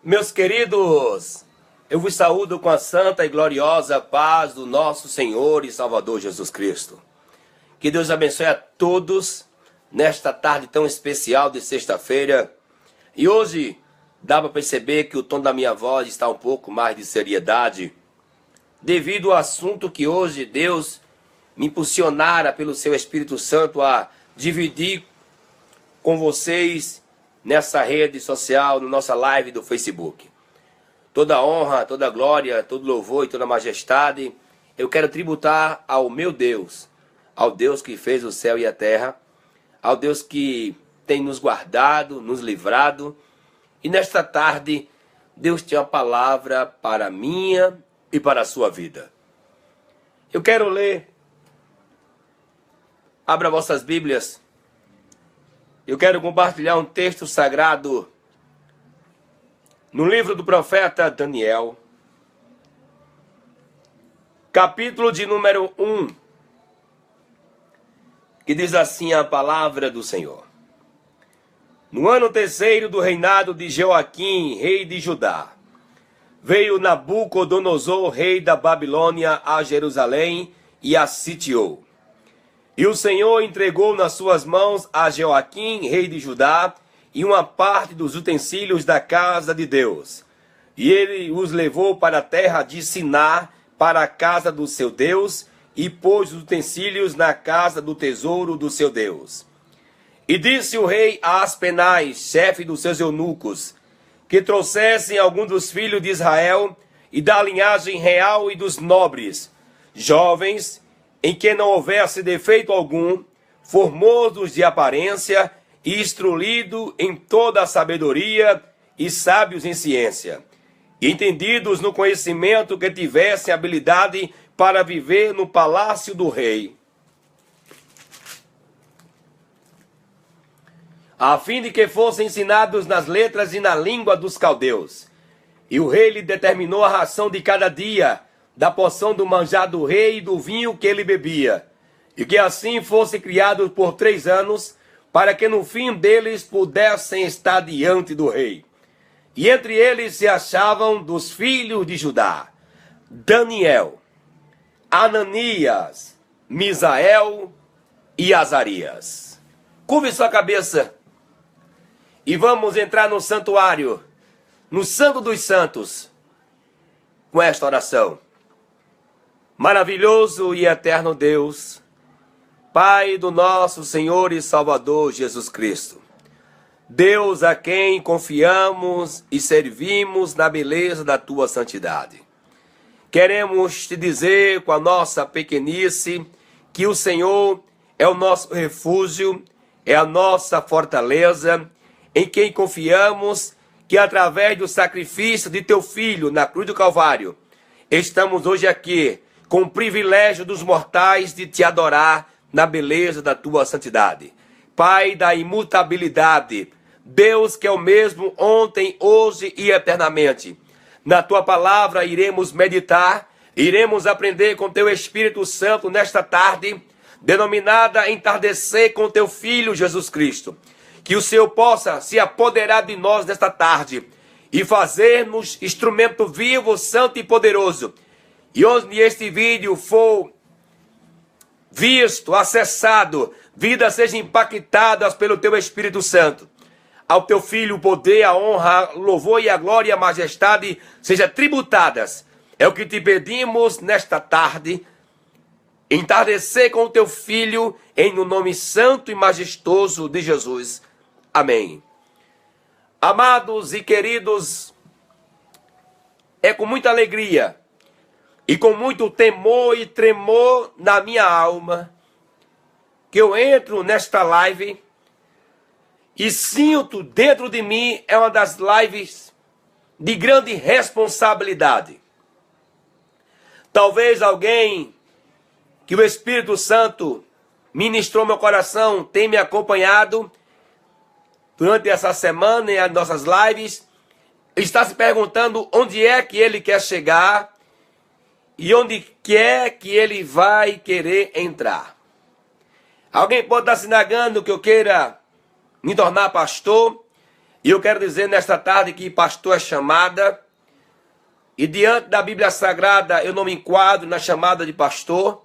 Meus queridos, eu vos saúdo com a santa e gloriosa paz do nosso Senhor e Salvador Jesus Cristo. Que Deus abençoe a todos nesta tarde tão especial de sexta-feira. E hoje dá para perceber que o tom da minha voz está um pouco mais de seriedade, devido ao assunto que hoje Deus me impulsionara pelo seu Espírito Santo a dividir com vocês nessa rede social, na nossa live do Facebook. Toda honra, toda glória, todo louvor e toda majestade eu quero tributar ao meu Deus, ao Deus que fez o céu e a terra, ao Deus que tem nos guardado, nos livrado. E nesta tarde, Deus tem uma palavra para a minha e para a sua vida. Eu quero ler. Abra vossas Bíblias. Eu quero compartilhar um texto sagrado no livro do profeta Daniel, capítulo de número 1, que diz assim a palavra do Senhor. No ano terceiro do reinado de Joaquim, rei de Judá, veio Nabucodonosor, rei da Babilônia, a Jerusalém e a sitiou. E o Senhor entregou nas suas mãos a Joaquim, rei de Judá, e uma parte dos utensílios da casa de Deus. E ele os levou para a terra de Siná, para a casa do seu Deus, e pôs os utensílios na casa do tesouro do seu Deus. E disse o rei a Aspenaz, chefe dos seus eunucos, que trouxessem algum dos filhos de Israel, e da linhagem real e dos nobres, jovens, em que não houvesse defeito algum, formosos de aparência, e instruídos em toda a sabedoria, e sábios em ciência, e entendidos no conhecimento, que tivessem habilidade para viver no palácio do rei, a fim de que fossem ensinados nas letras e na língua dos caldeus. E o rei lhe determinou a ração de cada dia, da porção do manjar do rei e do vinho que ele bebia, e que assim fossem criados por 3 anos, para que no fim deles pudessem estar diante do rei. E entre eles se achavam dos filhos de Judá, Daniel, Ananias, Misael e Azarias. Curve sua cabeça e vamos entrar no santuário, no Santo dos Santos, com esta oração. Maravilhoso e eterno Deus, Pai do nosso Senhor e Salvador Jesus Cristo, Deus a quem confiamos e servimos na beleza da Tua santidade. Queremos te dizer com a nossa pequenice que o Senhor é o nosso refúgio, é a nossa fortaleza, em quem confiamos, que através do sacrifício de Teu Filho na cruz do Calvário, estamos hoje aqui com o privilégio dos mortais de Te adorar na beleza da Tua santidade. Pai da imutabilidade, Deus que é o mesmo ontem, hoje e eternamente. Na Tua palavra iremos meditar, iremos aprender com Teu Espírito Santo nesta tarde, denominada Entardecer com Teu Filho Jesus Cristo. Que o Senhor possa se apoderar de nós nesta tarde e fazer-nos instrumento vivo, santo e poderoso. E onde este vídeo for visto, acessado, vidas sejam impactadas pelo Teu Espírito Santo. Ao Teu Filho o poder, a honra, o louvor e a glória e a majestade sejam tributadas. É o que te pedimos nesta tarde. Entardecer com o Teu Filho, em no nome santo e majestoso de Jesus. Amém. Amados e queridos, é com muita alegria e com muito temor e tremor na minha alma que eu entro nesta live e sinto dentro de mim, é uma das lives de grande responsabilidade. Talvez alguém que o Espírito Santo ministrou meu coração tenha me acompanhado durante essa semana e as nossas lives, está se perguntando onde é que ele quer chegar e onde é que ele vai querer entrar. Alguém pode estar se negando que eu queira me tornar pastor, E eu quero dizer nesta tarde que pastor é chamada, e diante da Bíblia Sagrada eu não me enquadro na chamada de pastor.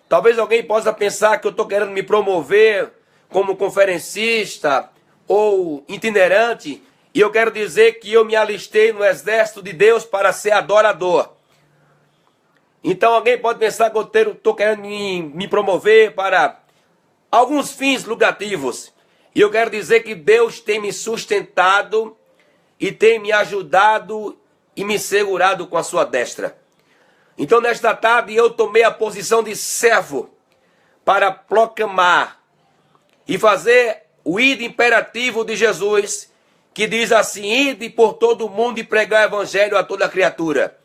Talvez alguém possa pensar que eu estou querendo me promover como conferencista ou itinerante, e eu quero dizer que eu me alistei no exército de Deus para ser adorador. Então alguém pode pensar que eu estou querendo me promover para alguns fins lucrativos. E eu quero dizer que Deus tem me sustentado e tem me ajudado e me segurado com a sua destra. Então nesta tarde eu tomei a posição de servo para proclamar e fazer o ide imperativo de Jesus, que diz assim: ide por todo o mundo e pregar o evangelho a toda criatura.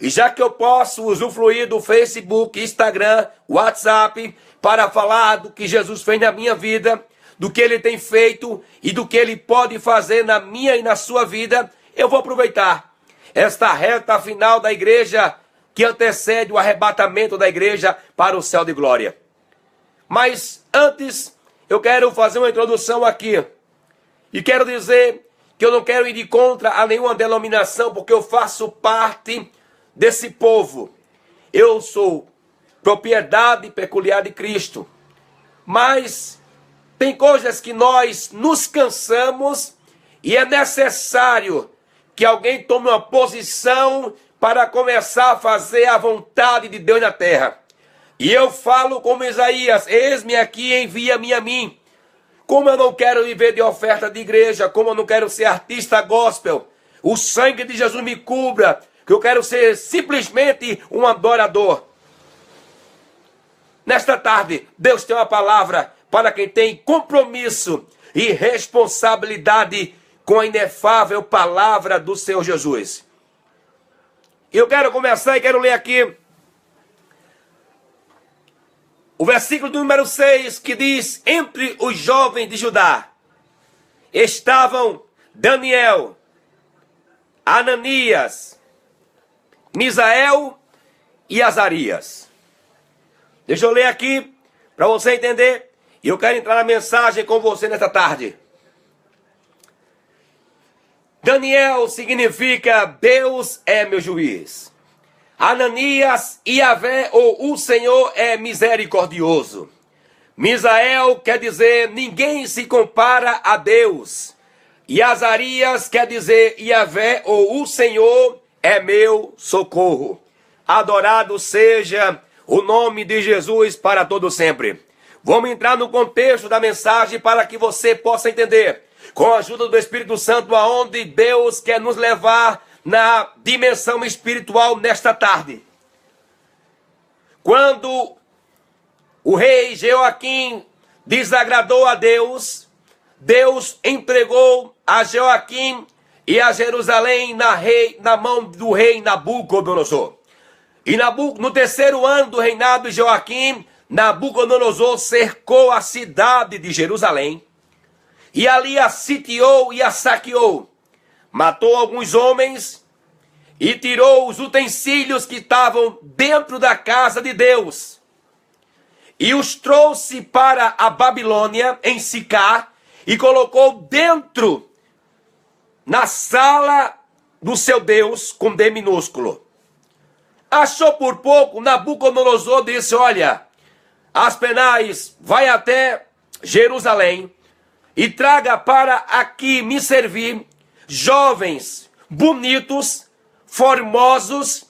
E já que eu posso usufruir do Facebook, Instagram, WhatsApp, para falar do que Jesus fez na minha vida, do que ele tem feito e do que ele pode fazer na minha e na sua vida, eu vou aproveitar esta reta final da igreja que antecede o arrebatamento da igreja para o céu de glória. Mas antes, eu quero fazer uma introdução aqui. E quero dizer que eu não quero ir de contra a nenhuma denominação, porque eu faço parte desse povo. Eu sou propriedade peculiar de Cristo. Mas tem coisas que nós nos cansamos e é necessário que alguém tome uma posição para começar a fazer a vontade de Deus na terra. E eu falo como Isaías: eis-me aqui, envia-me a mim. Como eu não quero viver de oferta de igreja, como eu não quero ser artista gospel, o sangue de Jesus me cubra, que eu quero ser simplesmente um adorador. Nesta tarde, Deus tem uma palavra para quem tem compromisso e responsabilidade com a inefável palavra do Senhor Jesus. Eu quero começar e quero ler aqui o versículo número 6, que diz: entre os jovens de Judá estavam Daniel, Ananias, Misael e Azarias. Deixa eu ler aqui para você entender. E eu quero entrar na mensagem com você nesta tarde. Daniel significa Deus é meu juiz. Ananias, Yahvé, ou o Senhor é misericordioso. Misael quer dizer ninguém se compara a Deus. E Azarias quer dizer Yahvé, ou o Senhor é meu socorro. Adorado seja o nome de Jesus para todo sempre. Vamos entrar no contexto da mensagem para que você possa entender, com a ajuda do Espírito Santo, aonde Deus quer nos levar na dimensão espiritual nesta tarde. Quando o rei Jeoaquim desagradou a Deus, Deus entregou a Jeoaquim e a Jerusalém na mão do rei Nabucodonosor. E no terceiro ano do reinado de Jeoaquim, Nabucodonosor cercou a cidade de Jerusalém e ali a sitiou e a saqueou. Matou alguns homens e tirou os utensílios que estavam dentro da casa de Deus e os trouxe para a Babilônia, em Sicá, e colocou dentro, na sala do seu Deus, com D minúsculo. Achou por pouco, Nabucodonosor disse: olha, Aspenaz, vai até Jerusalém e traga para aqui me servir jovens, bonitos, formosos,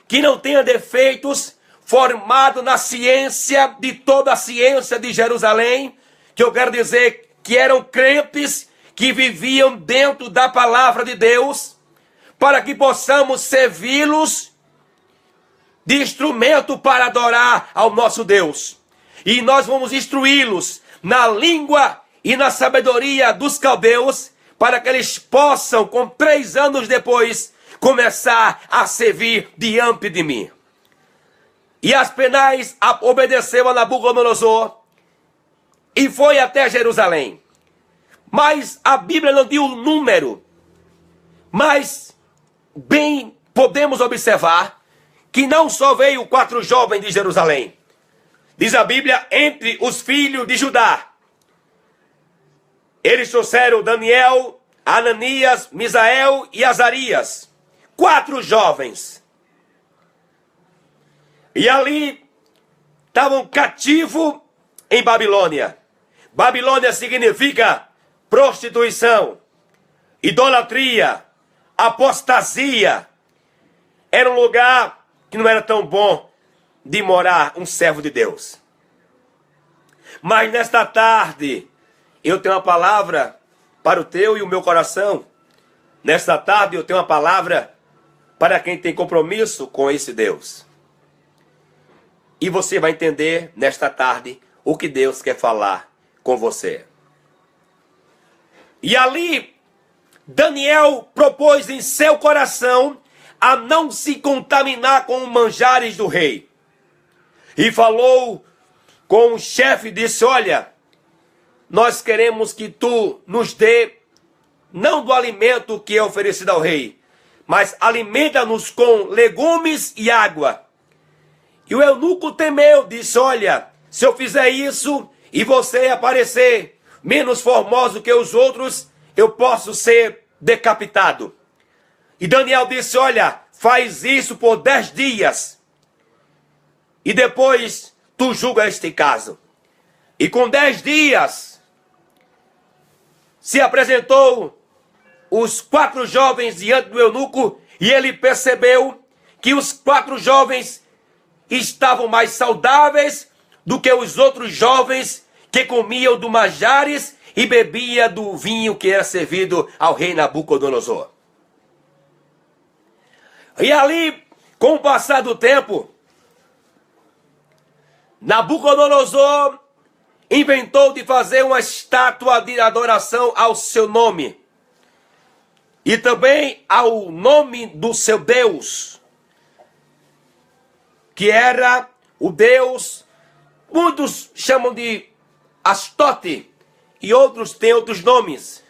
que não tenham defeitos, formados na ciência, de toda a ciência de Jerusalém, que eu quero dizer que eram crentes, que viviam dentro da palavra de Deus, para que possamos servi-los de instrumento para adorar ao nosso Deus. E nós vamos instruí-los na língua e na sabedoria dos caldeus, para que eles possam, com 3 anos depois, começar a servir diante de mim. E Aspenaz obedeceu a Nabucodonosor e foi até Jerusalém. Mas a Bíblia não diz o número, mas bem podemos observar que não só veio 4 jovens de Jerusalém. Diz a Bíblia, entre os filhos de Judá. Eles trouxeram Daniel, Ananias, Misael e Azarias, 4 jovens. E ali estavam cativos em Babilônia. Babilônia significa prostituição, idolatria, apostasia. Era um lugar que não era tão bom de morar um servo de Deus. Mas nesta tarde, eu tenho uma palavra para o teu e o meu coração. Nesta tarde, eu tenho uma palavra para quem tem compromisso com esse Deus. E você vai entender nesta tarde o que Deus quer falar com você. E ali, Daniel propôs em seu coração a não se contaminar com os manjares do rei. E falou com o chefe e disse: olha, nós queremos que tu nos dê, não do alimento que é oferecido ao rei, mas alimenta-nos com legumes e água. E o eunuco temeu, disse: olha, se eu fizer isso e você aparecer menos formoso que os outros, eu posso ser decapitado. E Daniel disse: olha, faz isso por 10 dias. E depois tu julga este caso. E com 10 dias se apresentou os 4 jovens diante do eunuco, e ele percebeu que os 4 jovens estavam mais saudáveis do que os outros jovens que comiam do manjares e bebia do vinho que era servido ao rei Nabucodonosor. E ali, com o passar do tempo, Nabucodonosor inventou de fazer uma estátua de adoração ao seu nome e também ao nome do seu Deus, que era o Deus, muitos chamam de Astote e outros têm outros nomes,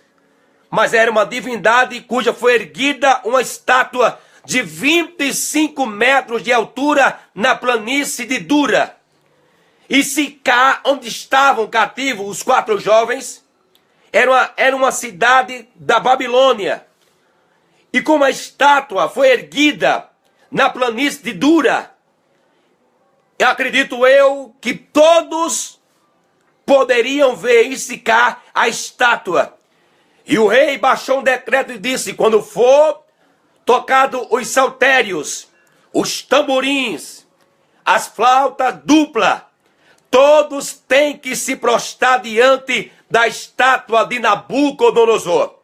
mas era uma divindade cuja foi erguida uma estátua de 25 metros de altura na planície de Dura. E Sicá, onde estavam cativos os 4 jovens, era uma cidade da Babilônia. E como a estátua foi erguida na planície de Dura, acredito eu que todos poderiam ver em Sicá a estátua. E o rei baixou um decreto e disse: quando for tocado os saltérios, os tamborins, as flautas duplas, todos têm que se prostrar diante da estátua de Nabucodonosor.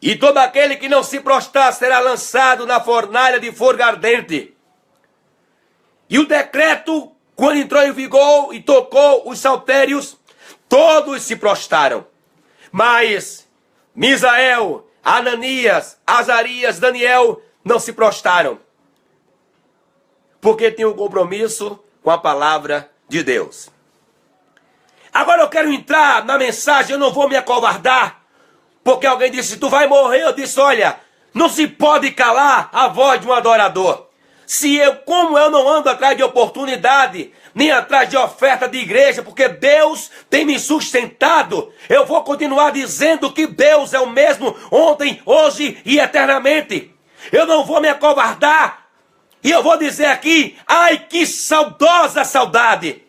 E todo aquele que não se prostrar será lançado na fornalha de fogo ardente. E o decreto, quando entrou em vigor e tocou os saltérios, todos se prostraram. Mas Misael, Ananias, Azarias, Daniel não se prostraram, porque tinham um compromisso com a palavra de Deus. Agora eu quero entrar na mensagem, eu não vou me acovardar, porque alguém disse: tu vai morrer. Eu disse: olha, não se pode calar a voz de um adorador. Como eu não ando atrás de oportunidade, nem atrás de oferta de igreja, porque Deus tem me sustentado, eu vou continuar dizendo que Deus é o mesmo ontem, hoje e eternamente. Eu não vou me acovardar. E eu vou dizer aqui: ai, que saudosa saudade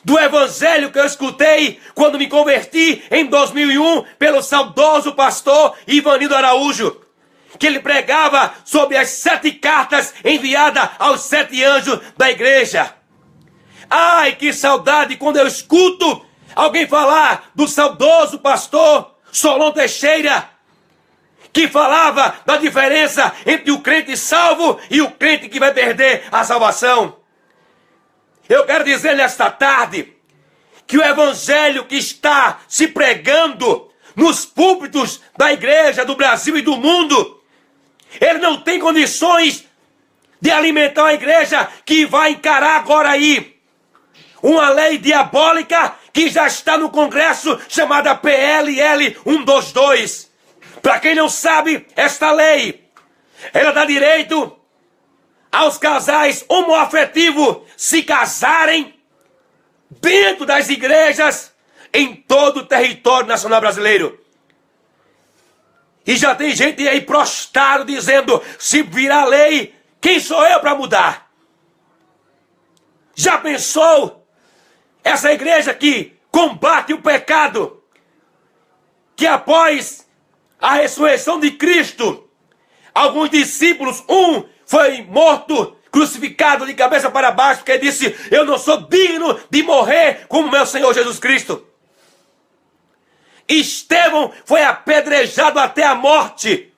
do evangelho que eu escutei quando me converti em 2001 pelo saudoso pastor Ivanildo Araújo, que ele pregava sobre as 7 cartas enviadas aos 7 anjos da igreja. Ai, que saudade quando eu escuto alguém falar do saudoso pastor Solon Teixeira, que falava da diferença entre o crente salvo e o crente que vai perder a salvação. Eu quero dizer nesta tarde que o evangelho que está se pregando nos púlpitos da igreja do Brasil e do mundo, ele não tem condições de alimentar a igreja que vai encarar agora aí uma lei diabólica que já está no Congresso, chamada PLL 122. Para quem não sabe, esta lei, ela dá direito aos casais homoafetivos se casarem dentro das igrejas em todo o território nacional brasileiro. E já tem gente aí prostrado dizendo, se virar lei, quem sou eu para mudar? Já pensou? Essa igreja que combate o pecado, que após a ressurreição de Cristo, alguns discípulos, um foi morto, crucificado de cabeça para baixo, porque disse, eu não sou digno de morrer como meu Senhor Jesus Cristo. Estevão foi apedrejado até a morte.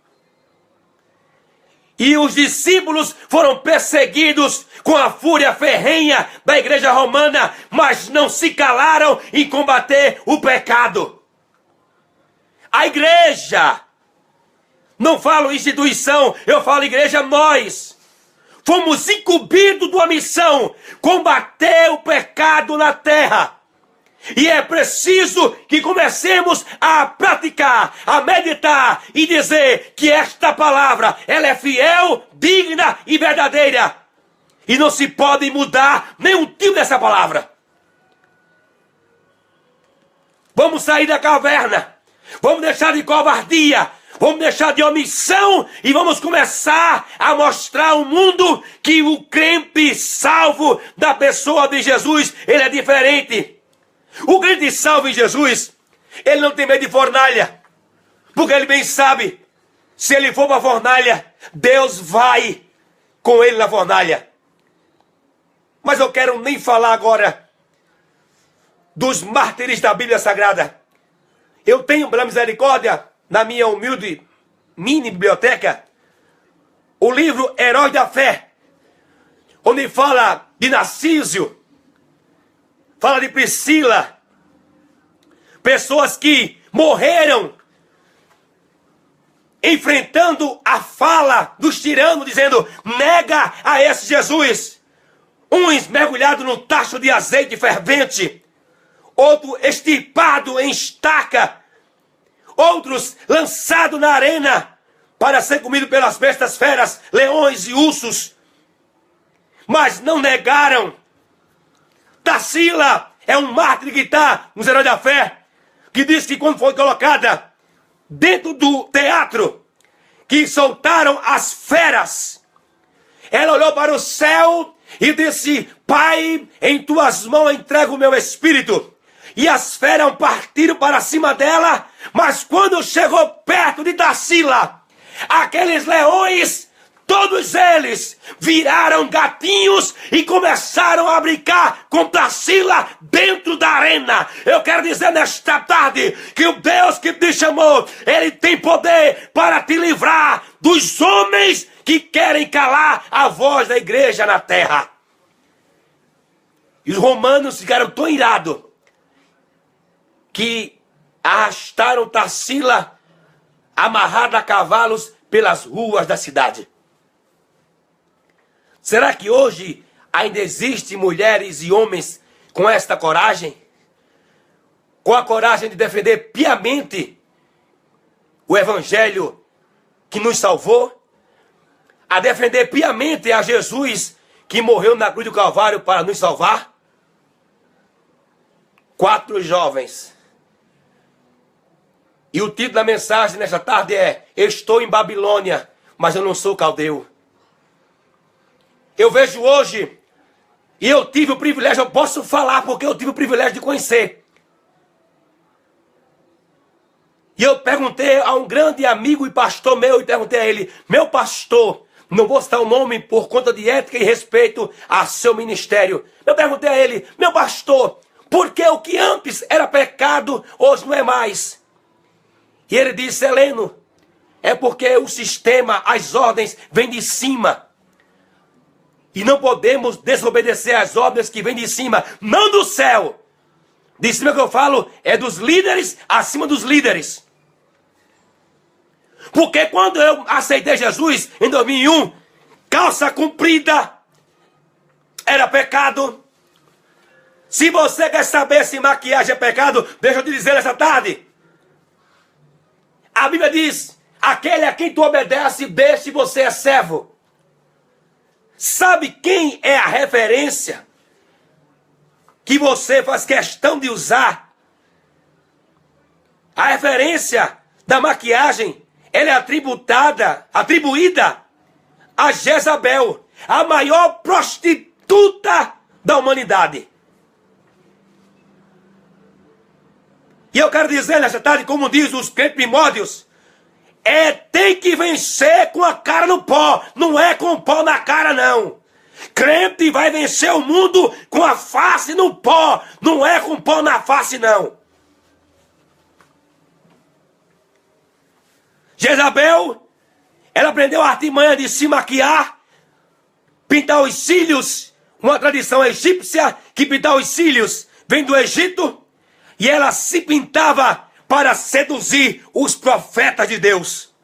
E os discípulos foram perseguidos com a fúria ferrenha da igreja romana, mas não se calaram em combater o pecado. A igreja, não falo instituição, eu falo igreja, nós fomos incumbidos de uma missão, combater o pecado na terra. E é preciso que comecemos a praticar, a meditar e dizer que esta palavra, ela é fiel, digna e verdadeira. E não se pode mudar nenhum tipo dessa palavra. Vamos sair da caverna. Vamos deixar de covardia. Vamos deixar de omissão e vamos começar a mostrar ao mundo que o crente salvo da pessoa de Jesus, ele é diferente. O crente salvo em Jesus, ele não tem medo de fornalha, porque ele bem sabe, se ele for para a fornalha, Deus vai com ele na fornalha. Mas eu quero nem falar agora dos mártires da Bíblia Sagrada. Eu tenho, pela misericórdia, na minha humilde mini biblioteca, o livro Heróis da Fé, onde fala de Narciso, fala de Priscila, pessoas que morreram enfrentando a fala dos tiranos, dizendo, nega a esse Jesus. Uns mergulhados num tacho de azeite fervente, outro estipado em estaca, outros lançados na arena para ser comido pelas bestas feras, leões e ursos. Mas não negaram. Tarsila é um mártir que está nos Heróis da Fé, que diz que quando foi colocada dentro do teatro, que soltaram as feras, ela olhou para o céu e disse, Pai, em tuas mãos entrego o meu espírito. E as feras partiram para cima dela, mas quando chegou perto de Tarsila, aqueles leões, todos eles viraram gatinhos e começaram a brincar com Tarsila dentro da arena. Eu quero dizer nesta tarde que o Deus que te chamou, Ele tem poder para te livrar dos homens que querem calar a voz da igreja na terra. E os romanos ficaram tão irados que arrastaram Tarsila amarrada a cavalos pelas ruas da cidade. Será que hoje ainda existem mulheres e homens com esta coragem? Com a coragem de defender piamente o evangelho que nos salvou? A defender piamente a Jesus que morreu na cruz do Calvário para nos salvar? 4 jovens. E o título da mensagem nesta tarde é, estou em Babilônia, mas eu não sou caldeu. Eu vejo hoje, e eu tive o privilégio, eu posso falar porque eu tive o privilégio de conhecer. E eu perguntei a um grande amigo e pastor meu, e perguntei a ele, meu pastor, não vou citar o nome por conta de ética e respeito a seu ministério. Eu perguntei a ele, meu pastor, por que o que antes era pecado, hoje não é mais? E ele disse, Heleno, é porque o sistema, as ordens, vêm de cima. E não podemos desobedecer às ordens que vêm de cima, não do céu. De cima que eu falo é dos líderes acima dos líderes. Porque quando eu aceitei Jesus em 2001, calça comprida era pecado. Se você quer saber se maquiagem é pecado, deixa eu te dizer essa tarde. A Bíblia diz, aquele a quem tu obedece, deste você é servo. Sabe quem é a referência que você faz questão de usar A referência da maquiagem, ela é atribuída a Jezabel, a maior prostituta da humanidade. E eu quero dizer nesta tarde, como diz os crentes primórdios, tem que vencer com a cara no pó, não é com o pó na cara não. Crente vai vencer o mundo com a face no pó, não é com pó na face não. Jezabel, ela aprendeu a artimanha de se maquiar, pintar os cílios, uma tradição egípcia que pintar os cílios vem do Egito, e ela se pintava para seduzir os profetas de Deus.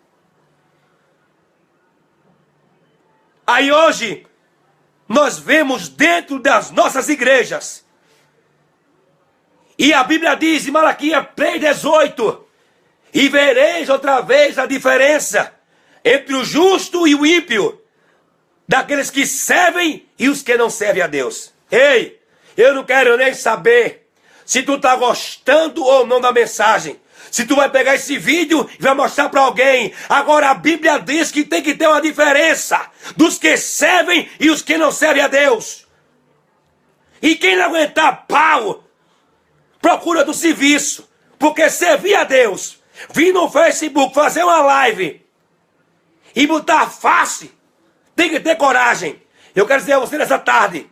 Aí hoje, nós vemos dentro das nossas igrejas, e a Bíblia diz em Malaquias 3,18, e vereis outra vez a diferença entre o justo e o ímpio, daqueles que servem e os que não servem a Deus. Ei, eu não quero nem saber se tu está gostando ou não da mensagem. Se tu vai pegar esse vídeo e vai mostrar para alguém. Agora a Bíblia diz que tem que ter uma diferença dos que servem e os que não servem a Deus. E quem não aguentar pau, procura do serviço. Porque servir a Deus, vir no Facebook fazer uma live e botar face, tem que ter coragem. Eu quero dizer a você nessa tarde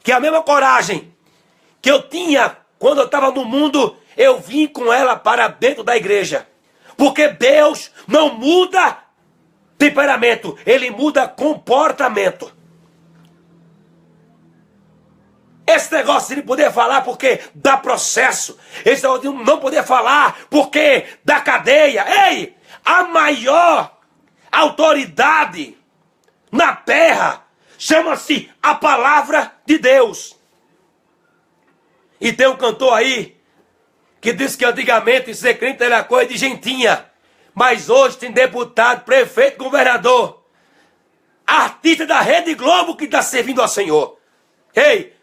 que a mesma coragem que eu tinha quando eu estava no mundo, eu vim com ela para dentro da igreja. Porque Deus não muda temperamento, Ele muda comportamento. Esse negócio de poder falar porque dá processo. Esse negócio de não poder falar porque dá cadeia. Ei, a maior autoridade na terra chama-se a palavra de Deus. E tem um cantor aí que diz que antigamente ser crente era coisa de gentinha. Mas hoje tem deputado, prefeito, governador, artista da Rede Globo que está servindo ao Senhor. Ei,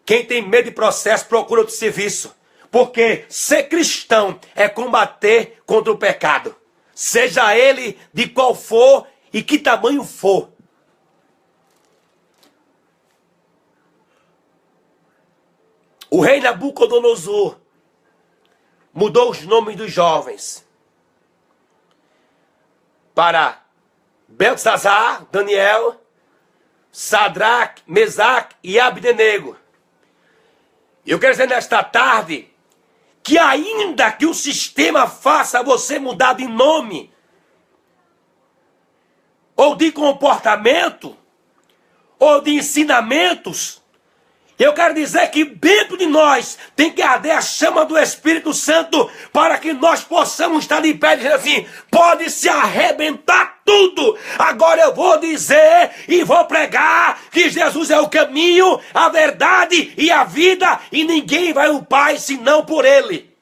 quem tem medo de processo procura outro serviço. Porque ser cristão é combater contra o pecado. Seja ele de qual for e que tamanho for. O rei Nabucodonosor mudou os nomes dos jovens para Beltesazar, Daniel, Sadraque, Mesaque e Abdenego. Eu quero dizer nesta tarde que ainda que o sistema faça você mudar de nome ou de comportamento ou de ensinamentos, eu quero dizer que dentro de nós tem que arder a chama do Espírito Santo para que nós possamos estar de pé dizendo assim, pode se arrebentar tudo. Agora eu vou dizer e vou pregar que Jesus é o caminho, a verdade e a vida e ninguém vai ao Pai senão por Ele.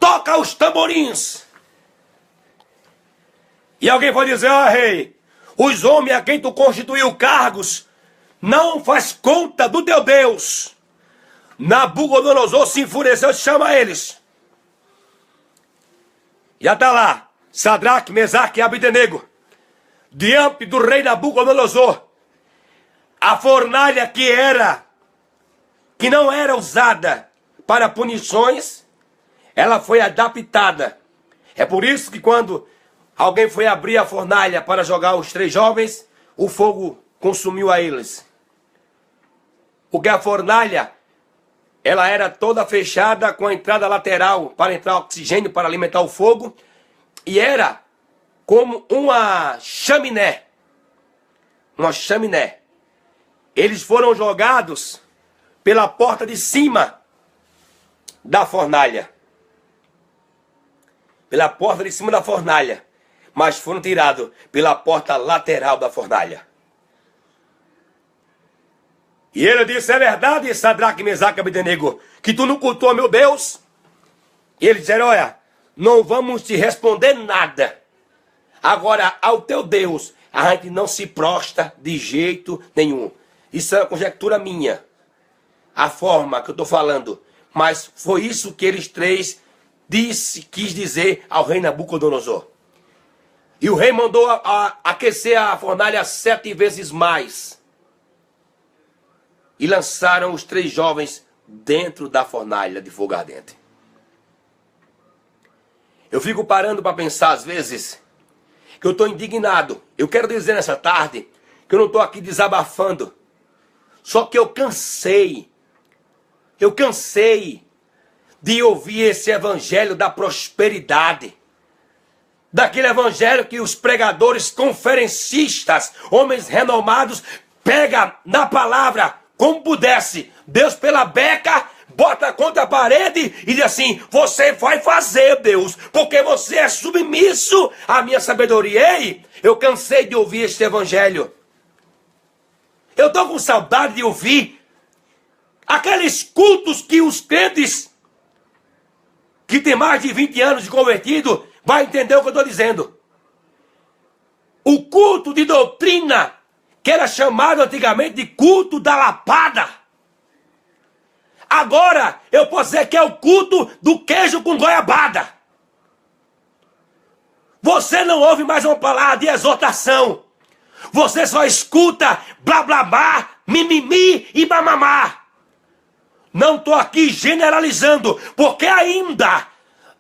Toca os tamborins. E alguém vai dizer, rei, os homens a quem tu constituiu cargos não faz conta do teu Deus. Nabucodonosor se enfureceu e chama eles. Já está lá, Sadraque, Mesaque e Abdenego, diante do rei Nabucodonosor. A fornalha que não era usada para punições, ela foi adaptada. É por isso que quando alguém foi abrir a fornalha para jogar os 3 jovens, o fogo consumiu a eles. Porque a fornalha, ela era toda fechada com a entrada lateral para entrar oxigênio para alimentar o fogo. E era como uma chaminé. Uma chaminé. Eles foram jogados pela porta de cima da fornalha. Pela porta de cima da fornalha. Mas foram tirados pela porta lateral da fornalha. E ele disse, é verdade, Sadraque, Mesaque e Abdenego, que tu não cultua meu Deus? E eles disseram, olha, não vamos te responder nada. Agora, ao teu Deus, a gente não se prostra de jeito nenhum. Isso é uma conjectura minha. A forma que eu estou falando. Mas foi isso que eles três quis dizer ao rei Nabucodonosor. E o rei mandou aquecer a fornalha 7 vezes mais. E lançaram os 3 jovens dentro da fornalha de fogo ardente. Eu fico parando para pensar às vezes que eu estou indignado. Eu quero dizer nessa tarde que eu não estou aqui desabafando. Só que eu cansei de ouvir esse evangelho da prosperidade. Daquele evangelho que os pregadores conferencistas, homens renomados, pegam na palavra como pudesse. Deus pela beca, bota contra a parede e diz assim: você vai fazer, Deus, porque você é submisso à minha sabedoria. Ei, eu cansei de ouvir este evangelho. Eu estou com saudade de ouvir aqueles cultos que os crentes que tem mais de 20 anos de convertido vai entender o que eu estou dizendo. O culto de doutrina, que era chamado antigamente de culto da lapada. Agora eu posso dizer que é o culto do queijo com goiabada. Você não ouve mais uma palavra de exortação. Você só escuta blá blá blá, mimimi e mamamá. Não estou aqui generalizando, porque ainda,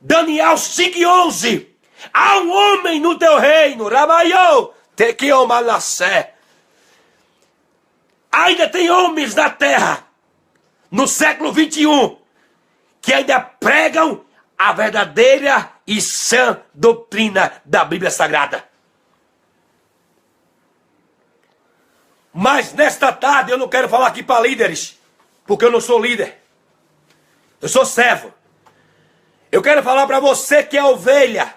Daniel 5:11, há um homem no teu reino, Rabaiô, Tequiomanacé. Ainda tem homens na terra, no século 21, que ainda pregam a verdadeira e sã doutrina da Bíblia Sagrada. Mas nesta tarde eu não quero falar aqui para líderes, porque eu não sou líder. Eu sou servo. Eu quero falar para você que é ovelha.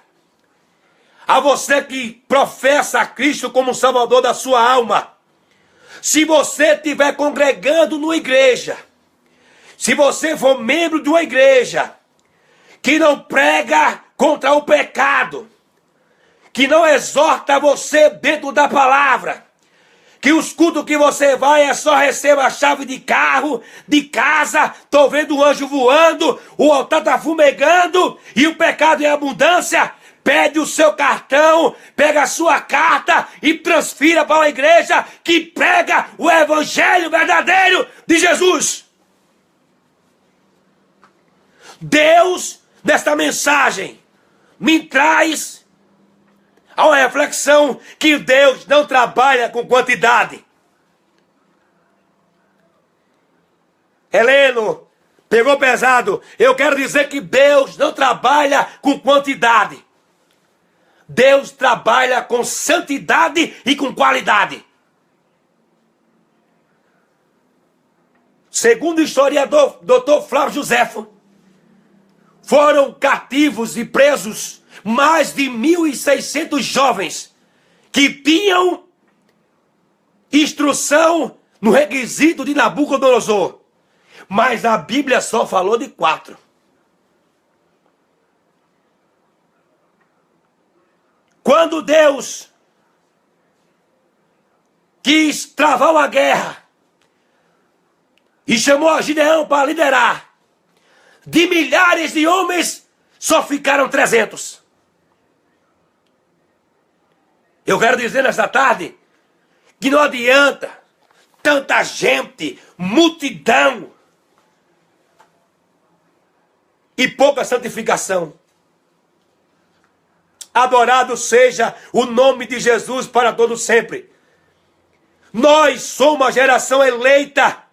A você que professa a Cristo como Salvador da sua alma. Se você estiver congregando numa igreja, se você for membro de uma igreja que não prega contra o pecado, que não exorta você dentro da palavra, que os cultos que você vai é só receber a chave de carro, de casa, tô vendo o anjo voando, o altar tá fumegando e o pecado em abundância, pede o seu cartão, pega a sua carta e transfira para uma igreja que prega o evangelho verdadeiro de Jesus. Deus, nesta mensagem, me traz a uma reflexão que Deus não trabalha com quantidade. Heleno, pegou pesado. Eu quero dizer que Deus não trabalha com quantidade. Deus trabalha com santidade e com qualidade. Segundo o historiador Dr. Flávio Joséfo, foram cativos e presos mais de 1.600 jovens que tinham instrução no requisito de Nabucodonosor. Mas a Bíblia só falou de 4. Quando Deus quis travar uma guerra e chamou a Gideão para liderar, de milhares de homens só ficaram 300. Eu quero dizer nesta tarde que não adianta tanta gente, multidão e pouca santificação. Adorado seja o nome de Jesus para todo sempre. Nós somos a geração eleita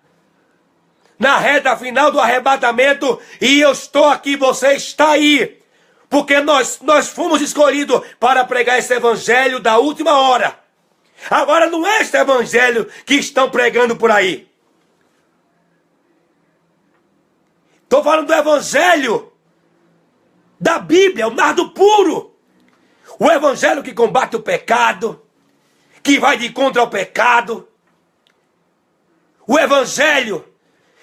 na reta final do arrebatamento e eu estou aqui, você está aí. Porque nós fomos escolhidos para pregar esse evangelho da última hora. Agora não é este evangelho que estão pregando por aí. Estou falando do evangelho da Bíblia, o nardo puro. O evangelho que combate o pecado, que vai de contra ao pecado. O evangelho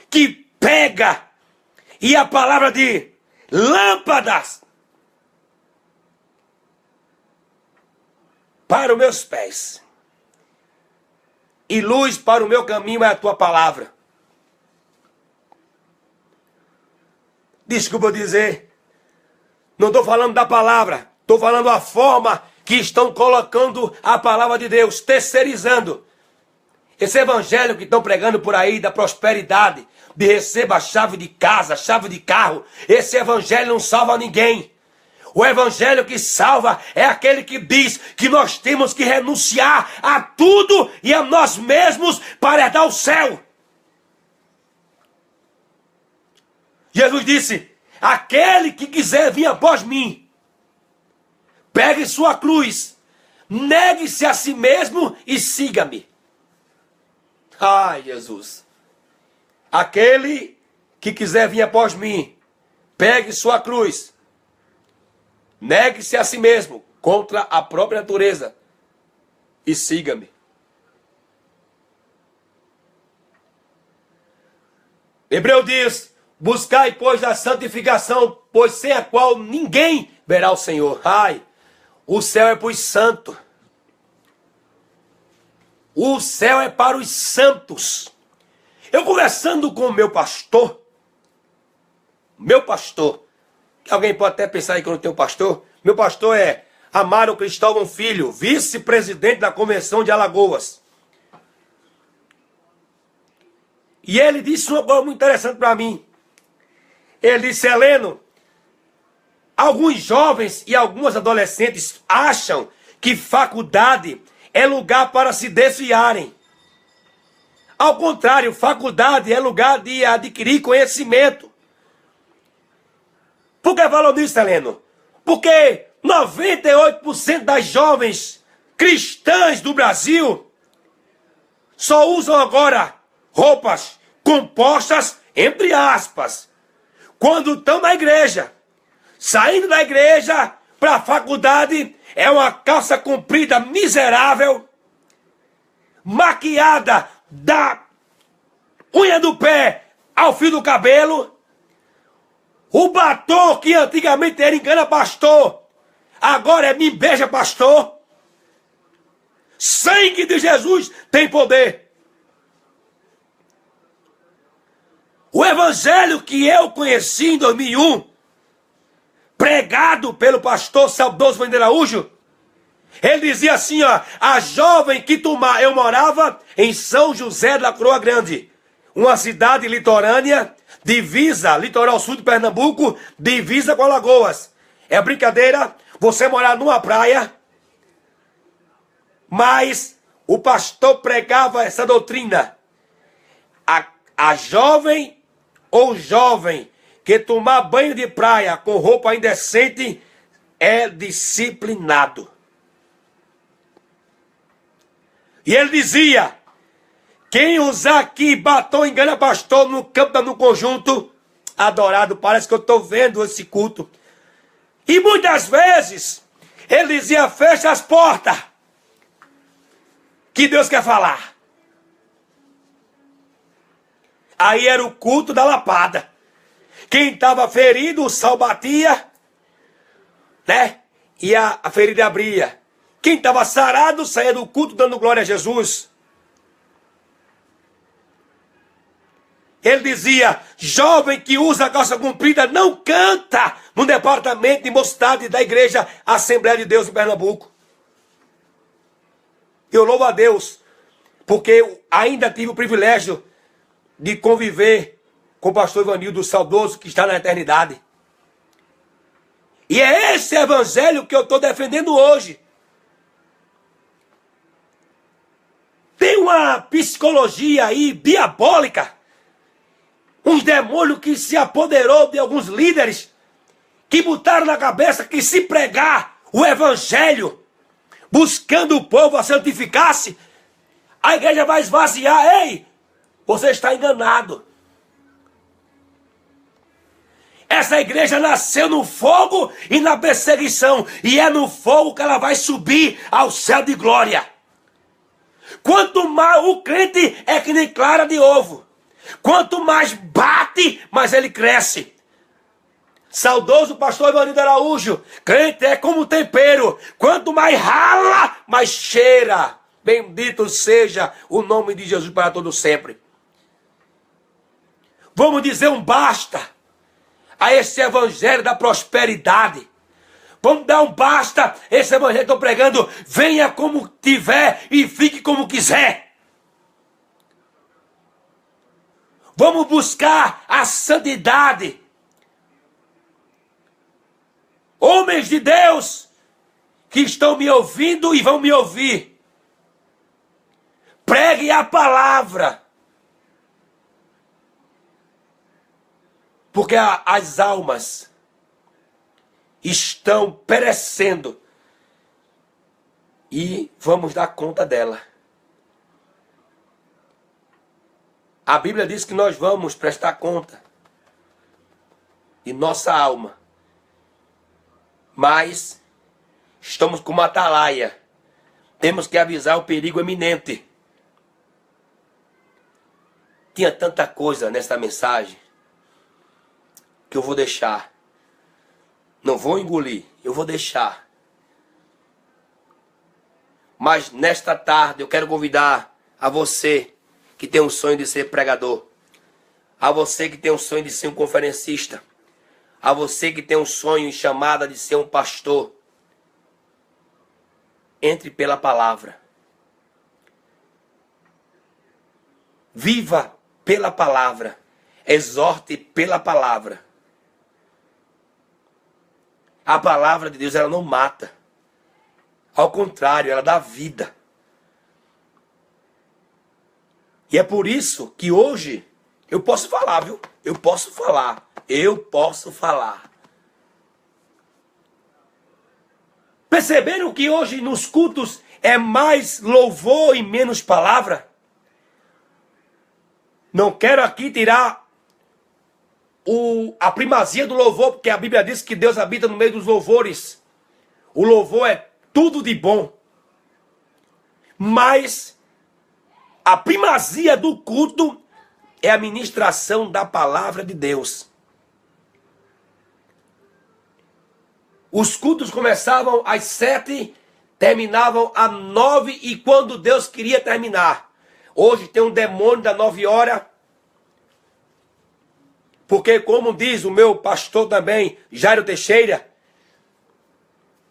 que pega e a palavra de lâmpadas para os meus pés e luz para o meu caminho é a tua palavra. desculpa eu dizer, não estou falando da palavra, estou falando a forma que estão colocando a palavra de Deus, terceirizando. Esse evangelho que estão pregando por aí da prosperidade, de receba a chave de casa, chave de carro, esse evangelho não salva ninguém. O evangelho que salva é aquele que diz que nós temos que renunciar a tudo e a nós mesmos para herdar o céu. Jesus disse, aquele que quiser vir após mim, pegue sua cruz, negue-se a si mesmo e siga-me. Ai, Jesus. Aquele que quiser vir após mim, pegue sua cruz, negue-se a si mesmo, contra a própria natureza, e siga-me. Hebreu diz, buscai, pois, a santificação, pois sem a qual ninguém verá o Senhor. Ai, o céu é para os santos. O céu é para os santos. Eu conversando com o meu pastor, que alguém pode até pensar aí que eu não tenho pastor, meu pastor é Amaro Cristóvão Filho, vice-presidente da Convenção de Alagoas. E ele disse uma coisa muito interessante para mim. Ele disse, Heleno, alguns jovens e algumas adolescentes acham que faculdade é lugar para se desviarem. Ao contrário, faculdade é lugar de adquirir conhecimento. Por que falou nisso, Heleno? Porque 98% das jovens cristãs do Brasil só usam agora roupas compostas, entre aspas, quando estão na igreja. Saindo da igreja para a faculdade é uma calça comprida miserável, maquiada da unha do pé ao fio do cabelo, o batom que antigamente era engana pastor, agora é me beija pastor. Sangue de Jesus tem poder. O evangelho que eu conheci em 2001, pregado pelo pastor saudoso Vandir Araújo, ele dizia assim, ó, a jovem que tomar, eu morava em São José da Coroa Grande, uma cidade litorânea, divisa, litoral sul de Pernambuco, divisa com Alagoas. É brincadeira você morar numa praia, mas o pastor pregava essa doutrina. A jovem ou jovem que tomar banho de praia com roupa indecente é disciplinado. E ele dizia, quem usar aqui batom engana pastor no campo, no conjunto, adorado, parece que eu estou vendo esse culto. E muitas vezes, ele dizia, fecha as portas, que Deus quer falar. Aí era o culto da lapada. Quem estava ferido, o sal batia, né? E a ferida abria. Quem estava sarado, saía do culto dando glória a Jesus. Ele dizia, jovem que usa calça comprida não canta no departamento de mocidade da igreja Assembleia de Deus em Pernambuco. Eu louvo a Deus, porque eu ainda tive o privilégio de conviver com o pastor Ivanildo saudoso, que está na eternidade. E é esse evangelho que eu estou defendendo hoje. Tem uma psicologia aí diabólica, uns demônios que se apoderou de alguns líderes, que botaram na cabeça que se pregar o evangelho, buscando o povo a santificar-se, a igreja vai esvaziar. Ei, você está enganado. Essa igreja nasceu no fogo e na perseguição, e é no fogo que ela vai subir ao céu de glória. Quanto mais o crente é que nem clara de ovo. Quanto mais bate, mais ele cresce. Saudoso pastor Ivanildo Araújo, crente é como tempero. Quanto mais rala, mais cheira. Bendito seja o nome de Jesus para todo sempre. Vamos dizer um basta a esse evangelho da prosperidade. Vamos dar um basta. Esse evangelho que estou pregando, venha como tiver e fique como quiser. Vamos buscar a santidade. Homens de Deus que estão me ouvindo e vão me ouvir. Pregue a palavra. Porque as almas estão perecendo. E vamos dar conta dela. A Bíblia diz que nós vamos prestar conta de nossa alma. Mas estamos com uma atalaia. Temos que avisar o perigo iminente. Tinha tanta coisa nessa mensagem que eu vou deixar. Não vou engolir, eu vou deixar. Mas nesta tarde eu quero convidar a você que tem um sonho de ser pregador, a você que tem um sonho de ser um conferencista, a você que tem um sonho e chamada de ser um pastor. Entre pela palavra. Viva pela palavra. Exorte pela palavra. A palavra de Deus, ela não mata. Ao contrário, ela dá vida. E é por isso que hoje eu posso falar, viu? Eu posso falar. Perceberam que hoje nos cultos é mais louvor e menos palavra? Não quero aqui tirar a primazia do louvor, porque a Bíblia diz que Deus habita no meio dos louvores. O louvor é tudo de bom. Mas a primazia do culto é a ministração da palavra de Deus. Os cultos começavam às 7, terminavam às 9 e quando Deus queria terminar. Hoje tem um demônio das 9 horas. Porque como diz o meu pastor também, Jairo Teixeira,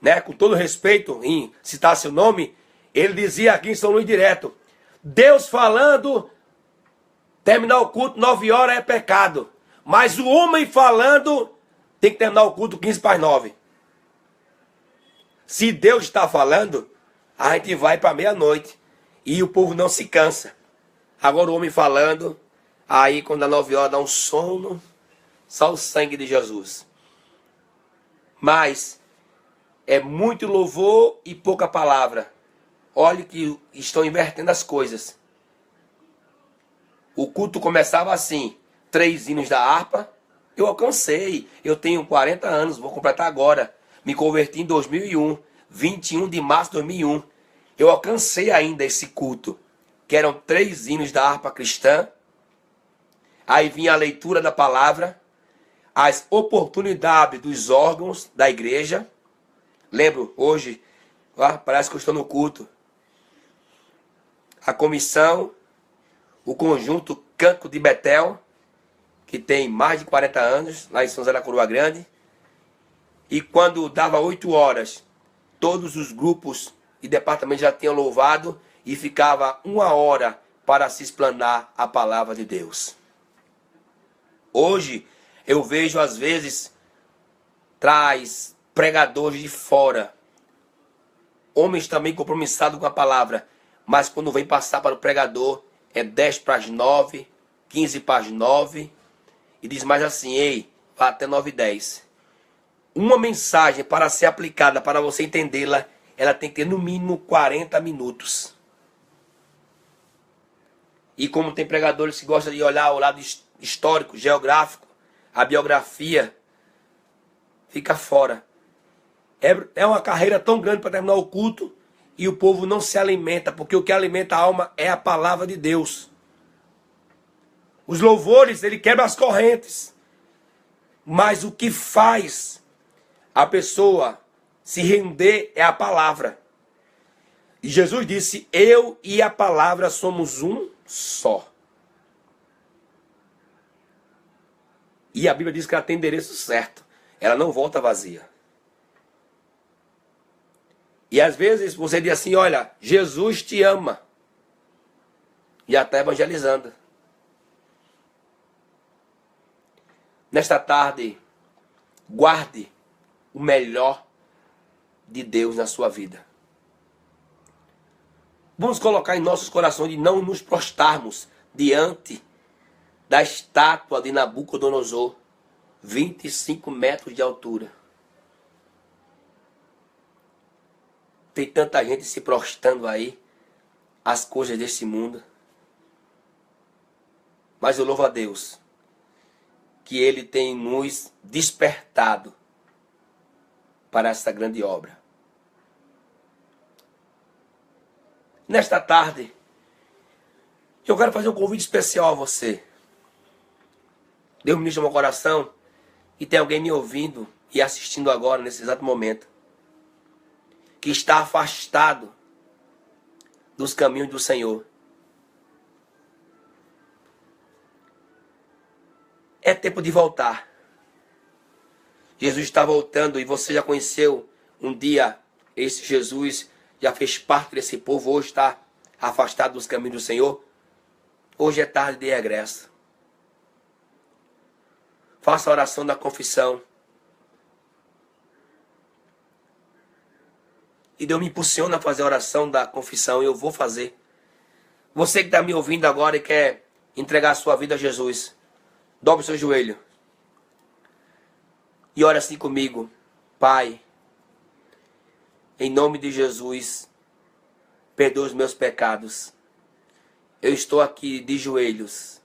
né, com todo respeito em citar seu nome, ele dizia aqui em São Luís direto, Deus falando, terminar o culto 9 horas é pecado. Mas o homem falando tem que terminar o culto 15 para as 9. Se Deus está falando, a gente vai para meia-noite. E o povo não se cansa. Agora o homem falando, aí quando dá 9 horas dá um sono, só o sangue de Jesus. Mas é muito louvor e pouca palavra. Olhe que estão invertendo as coisas. O culto começava assim, 3 hinos da harpa. Eu alcancei, eu tenho 40 anos, vou completar agora. Me converti em 2001, 21 de março de 2001. Eu alcancei ainda esse culto, que eram 3 hinos da harpa cristã. Aí vinha a leitura da palavra, as oportunidades dos órgãos da igreja. Lembro, hoje, ó, parece que eu estou no culto. A comissão, o conjunto Canto de Betel, que tem mais de 40 anos, lá em São José da Coroa Grande. E quando dava 8 horas, todos os grupos e departamentos já tinham louvado e ficava 1 hora para se explanar a palavra de Deus. Hoje, eu vejo às vezes, traz pregadores de fora, homens também compromissados com a palavra, mas quando vem passar para o pregador, é 10 para as 9, 15 para as 9, e diz mais assim, ei, vá até 9h10. Uma mensagem para ser aplicada, para você entendê-la, ela tem que ter no mínimo 40 minutos. E como tem pregadores que gostam de olhar o lado histórico, geográfico, a biografia, fica fora. É uma carreira tão grande para terminar o culto e o povo não se alimenta, porque o que alimenta a alma é a palavra de Deus. Os louvores, ele quebra as correntes. Mas o que faz a pessoa se render é a palavra. E Jesus disse, eu e a palavra somos um só. E a Bíblia diz que ela tem endereço certo. Ela não volta vazia. E às vezes você diz assim, olha, Jesus te ama. E já está evangelizando. Nesta tarde, guarde o melhor de Deus na sua vida. Vamos colocar em nossos corações de não nos prostrarmos diante da estátua de Nabucodonosor, 25 metros de altura. Tem tanta gente se prostrando aí às coisas desse mundo. Mas eu louvo a Deus que Ele tem nos despertado para essa grande obra. Nesta tarde, eu quero fazer um convite especial a você. Deus ministra meu coração e tem alguém me ouvindo e assistindo agora, nesse exato momento, que está afastado dos caminhos do Senhor. É tempo de voltar. Jesus está voltando e você já conheceu um dia esse Jesus, já fez parte desse povo, hoje está afastado dos caminhos do Senhor. Hoje é tarde de regresso. Faça a oração da confissão. E Deus me impulsiona a fazer a oração da confissão e eu vou fazer. Você que está me ouvindo agora e quer entregar a sua vida a Jesus, dobre o seu joelho. E ore assim comigo. Pai, em nome de Jesus, perdoa os meus pecados. Eu estou aqui de joelhos,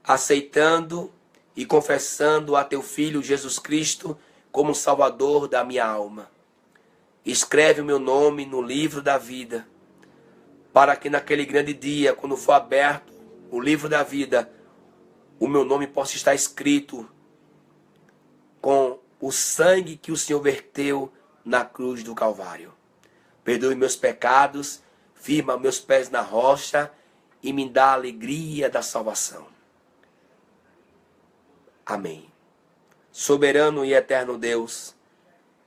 aceitando e confessando a teu Filho Jesus Cristo como Salvador da minha alma. Escreve o meu nome no livro da vida, para que naquele grande dia, quando for aberto o livro da vida, o meu nome possa estar escrito com o sangue que o Senhor verteu na cruz do Calvário. Perdoe meus pecados, firma meus pés na rocha e me dá a alegria da salvação. Amém. Soberano e eterno Deus,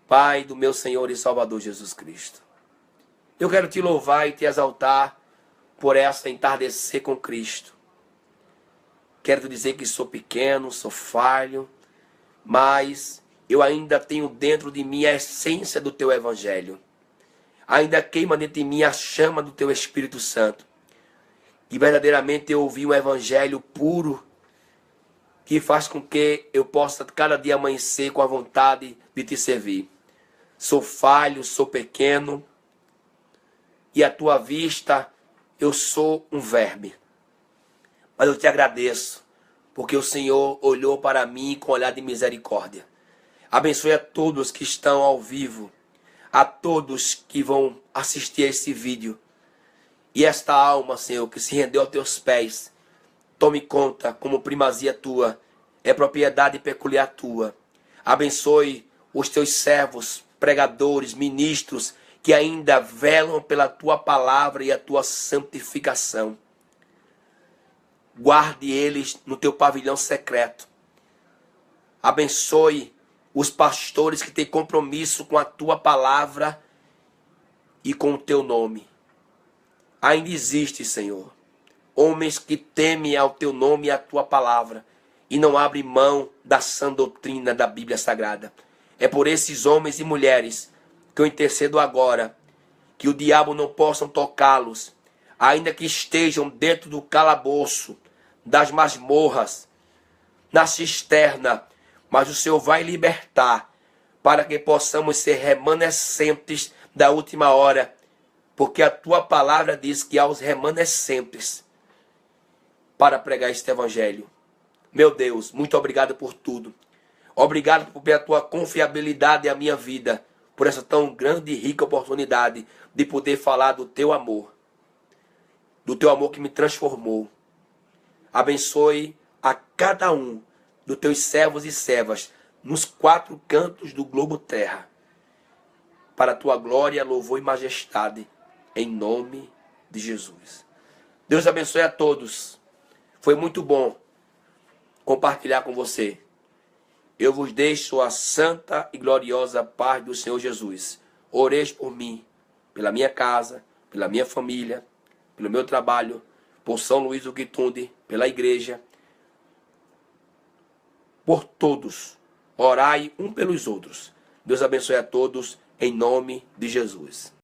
Pai do meu Senhor e Salvador Jesus Cristo, eu quero te louvar e te exaltar por essa entardecer com Cristo. Quero te dizer que sou pequeno, sou falho, mas eu ainda tenho dentro de mim a essência do teu Evangelho. Ainda queima dentro de mim a chama do teu Espírito Santo. E verdadeiramente eu ouvi um Evangelho puro, que faz com que eu possa cada dia amanhecer com a vontade de te servir. Sou falho, sou pequeno, e à tua vista eu sou um verme. Mas eu te agradeço, porque o Senhor olhou para mim com olhar de misericórdia. Abençoe a todos que estão ao vivo, a todos que vão assistir a esse vídeo. E esta alma, Senhor, que se rendeu aos teus pés, tome conta como primazia tua, é propriedade peculiar tua. Abençoe os teus servos, pregadores, ministros, que ainda velam pela tua palavra e a tua santificação. Guarde eles no teu pavilhão secreto. Abençoe os pastores que têm compromisso com a tua palavra e com o teu nome. Ainda existe, Senhor, homens que temem ao teu nome e à tua palavra e não abrem mão da sã doutrina da Bíblia Sagrada. É por esses homens e mulheres que eu intercedo agora, que o diabo não possa tocá-los, ainda que estejam dentro do calabouço, das masmorras, na cisterna, mas o Senhor vai libertar, para que possamos ser remanescentes da última hora, porque a tua palavra diz que há os remanescentes para pregar este evangelho. Meu Deus, muito obrigado por tudo. Obrigado pela tua confiabilidade à minha vida, por essa tão grande e rica oportunidade de poder falar do teu amor que me transformou. Abençoe a cada um dos teus servos e servas nos 4 cantos do globo terra, para a tua glória, louvor e majestade, em nome de Jesus. Deus abençoe a todos. Foi muito bom compartilhar com você. Eu vos deixo a santa e gloriosa paz do Senhor Jesus. Oreis por mim, pela minha casa, pela minha família, pelo meu trabalho, por São Luís do Quitunde, pela igreja, por todos. Orai um pelos outros. Deus abençoe a todos, em nome de Jesus.